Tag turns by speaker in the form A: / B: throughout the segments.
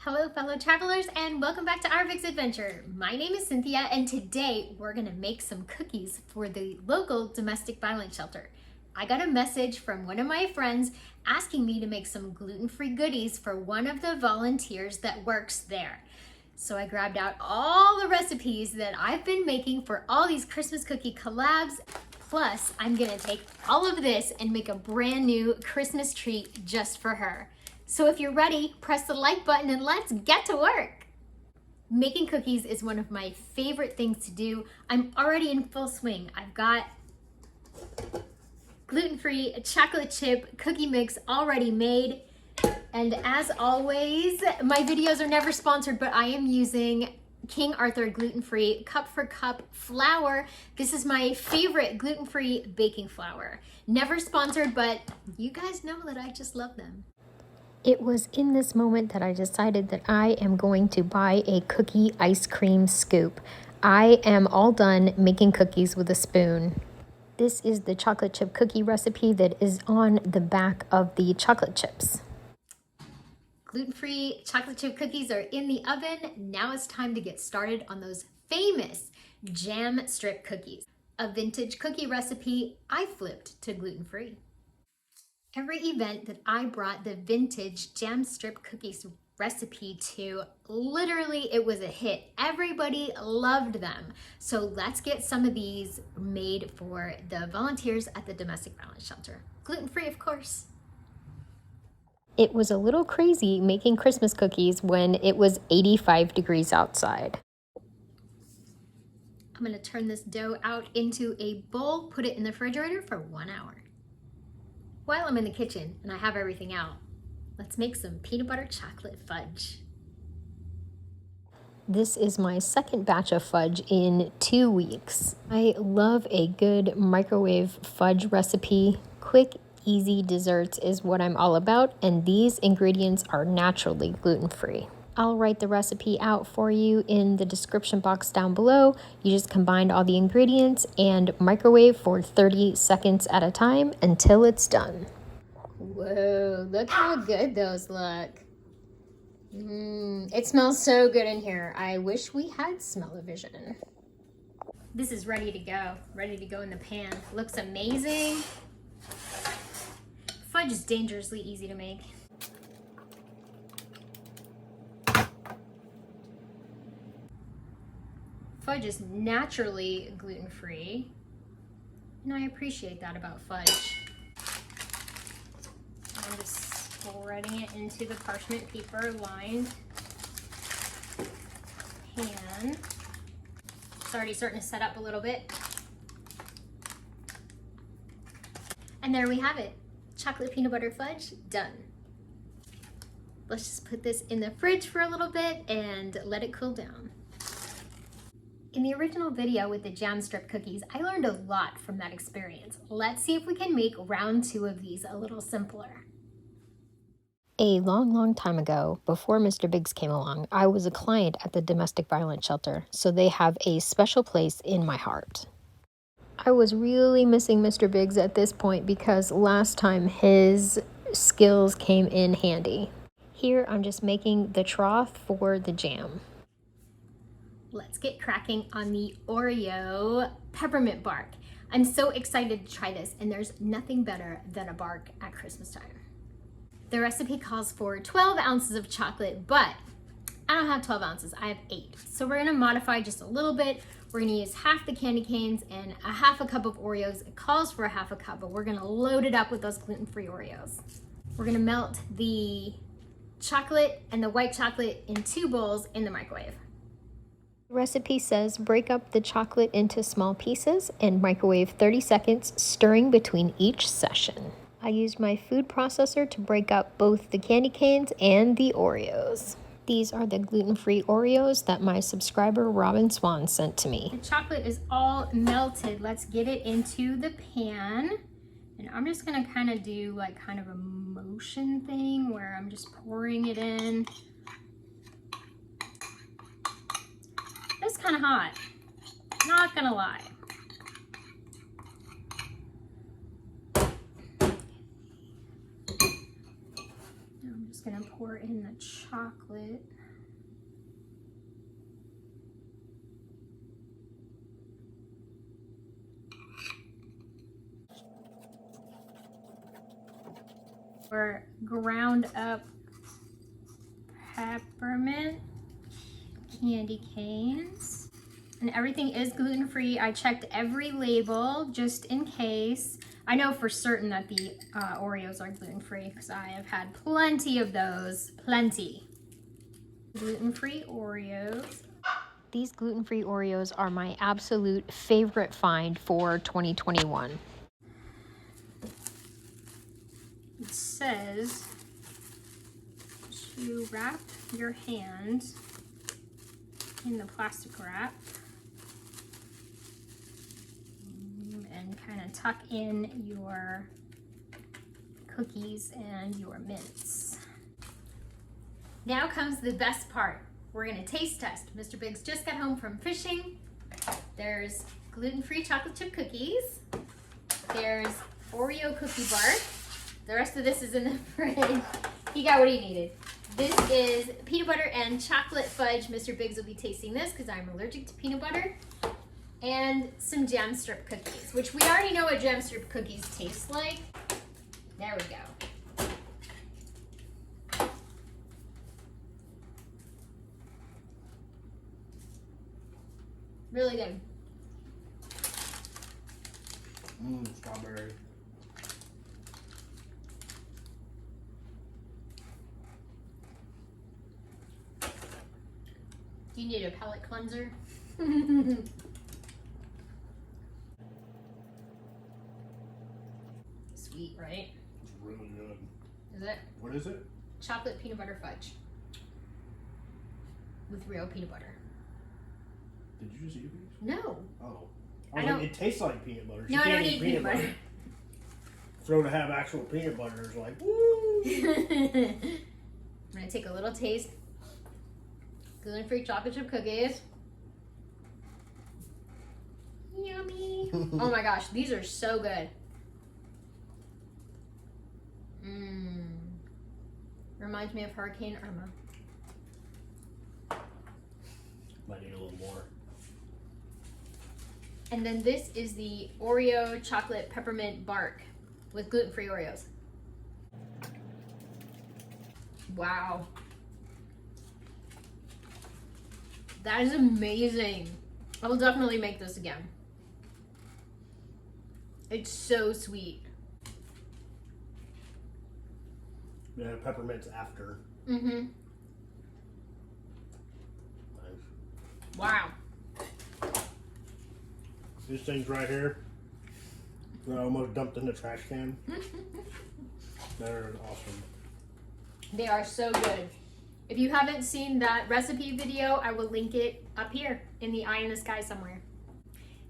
A: Hello fellow travelers and welcome back to our Vic's Adventure. My name is Cynthia and today we're gonna make some cookies for the local domestic violence shelter. I got a message from one of my friends asking me to make some gluten-free goodies for one of the volunteers that works there. So I grabbed out all the recipes that I've been making for all these Christmas cookie collabs. Plus, I'm gonna take all of this and make a brand new Christmas treat just for her. So if you're ready, press the like button and let's get to work. Making cookies is one of my favorite things to do. I'm already in full swing. I've got gluten-free chocolate chip cookie mix already made. And as always, my videos are never sponsored, but I am using King Arthur gluten-free cup for cup flour. This is my favorite gluten-free baking flour. Never sponsored, but you guys know that I just love them.
B: It was in this moment that I decided that I am going to buy a cookie ice cream scoop. I am all done making cookies with a spoon. This is the chocolate chip cookie recipe that is on the back of the chocolate chips.
A: Gluten-free chocolate chip cookies are in the oven. Now it's time to get started on those famous jam strip cookies. A vintage cookie recipe I flipped to gluten-free. Every event that I brought the vintage jam strip cookies recipe to, literally it was a hit. Everybody loved them. So let's get some of these made for the volunteers at the domestic violence shelter. Gluten-free, of course.
B: It was a little crazy making Christmas cookies when it was 85 degrees outside.
A: I'm gonna turn this dough out into a bowl, put it in the refrigerator for 1 hour. While I'm in the kitchen and I have everything out, let's make some peanut butter chocolate fudge.
B: This is my second batch of fudge in 2 weeks. I love a good microwave fudge recipe. Quick, easy desserts is what I'm all about, and these ingredients are naturally gluten-free. I'll write the recipe out for you in the description box down below. You just combine all the ingredients and microwave for 30 seconds at a time until it's done.
A: Whoa, look how good those look. It smells so good in here. I wish we had smell-o-vision. This is ready to go in the pan. Looks amazing. Fudge is dangerously easy to make. Fudge is naturally gluten-free, and I appreciate that about fudge. I'm just spreading it into the parchment paper lined pan. It's already starting to set up a little bit. And there we have it. Chocolate peanut butter fudge, done. Let's just put this in the fridge for a little bit and let it cool down. In the original video with the jam strip cookies, I learned a lot from that experience. Let's see if we can make round 2 of these a little simpler.
B: A long time ago, before Mr. Biggs came along, I was a client at the domestic violence shelter, so they have a special place in my heart. I was really missing Mr. Biggs at this point because last time his skills came in handy. Here I'm just making the trough for the jam.
A: Let's get cracking on the Oreo peppermint bark. I'm so excited to try this, and there's nothing better than a bark at Christmas time. The recipe calls for 12 ounces of chocolate, but I don't have 12 ounces, I have 8. So we're gonna modify just a little bit. We're gonna use half the candy canes and a half a cup of Oreos. It calls for a half a cup, but we're gonna load it up with those gluten-free Oreos. We're gonna melt the chocolate and the white chocolate in 2 bowls in the microwave.
B: The recipe says break up the chocolate into small pieces and microwave 30 seconds, stirring between each session. I used my food processor to break up both the candy canes and the Oreos. These are the gluten-free Oreos that my subscriber Robin Swan sent to me.
A: The chocolate is all melted. Let's get it into the pan. And I'm just gonna kind of do like kind of a motion thing where I'm just pouring it in. It's kind of hot, not gonna lie. I'm just just gonna pour in the chocolate. Or ground up peppermint candy canes. And everything is gluten-free. I checked every label just in case. I know for certain that the Oreos are gluten-free because I have had plenty of those, plenty. Gluten-free Oreos.
B: These gluten-free Oreos are my absolute favorite find for 2021.
A: It says to wrap your hand in the plastic wrap and kind of tuck in your cookies and your mints. Now comes the best part. We're gonna taste test. Mr. Biggs just got home from fishing. There's gluten-free chocolate chip cookies. There's Oreo cookie bark. The rest of this is in the fridge. He got what he needed. This is peanut butter and chocolate fudge. Mr. Biggs will be tasting this because I'm allergic to peanut butter. And some jam strip cookies, which we already know what jam strip cookies taste like. There we go. Really good.
C: Strawberry.
A: Do you need a palate cleanser? Sweet, right?
C: It's really good.
A: Is it?
C: What is it?
A: Chocolate peanut butter fudge with real peanut butter.
C: Did you just eat these?
A: No.
C: Oh.
A: I
C: I
A: don't-
C: it tastes like peanut butter. She
A: No, I
C: can't
A: don't
C: eat
A: eat peanut butter.
C: So to have actual peanut butter is like, woo!
A: I'm gonna take a little taste. Gluten-free chocolate chip cookies. Yummy. Oh my gosh, these are so good. Reminds me of Hurricane Irma.
C: Might need a little more.
A: And then this is the Oreo chocolate peppermint bark with gluten-free Oreos. Wow. That is amazing. I will definitely make this again. It's so sweet.
C: Yeah, peppermint's after.
A: Mm-hmm.
C: Nice.
A: Wow.
C: These things right here, they're almost dumped in the trash can. They're awesome.
A: They are so good. If you haven't seen that recipe video, I will link it up here in the eye in the sky somewhere.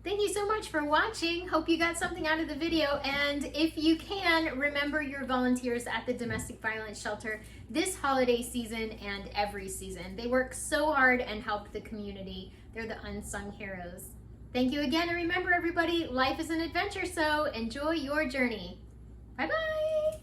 A: Thank you so much for watching. Hope you got something out of the video. And if you can, remember your volunteers at the domestic violence shelter this holiday season and every season. They work so hard and help the community. They're the unsung heroes. Thank you again. And remember, everybody, life is an adventure, so enjoy your journey. Bye-bye.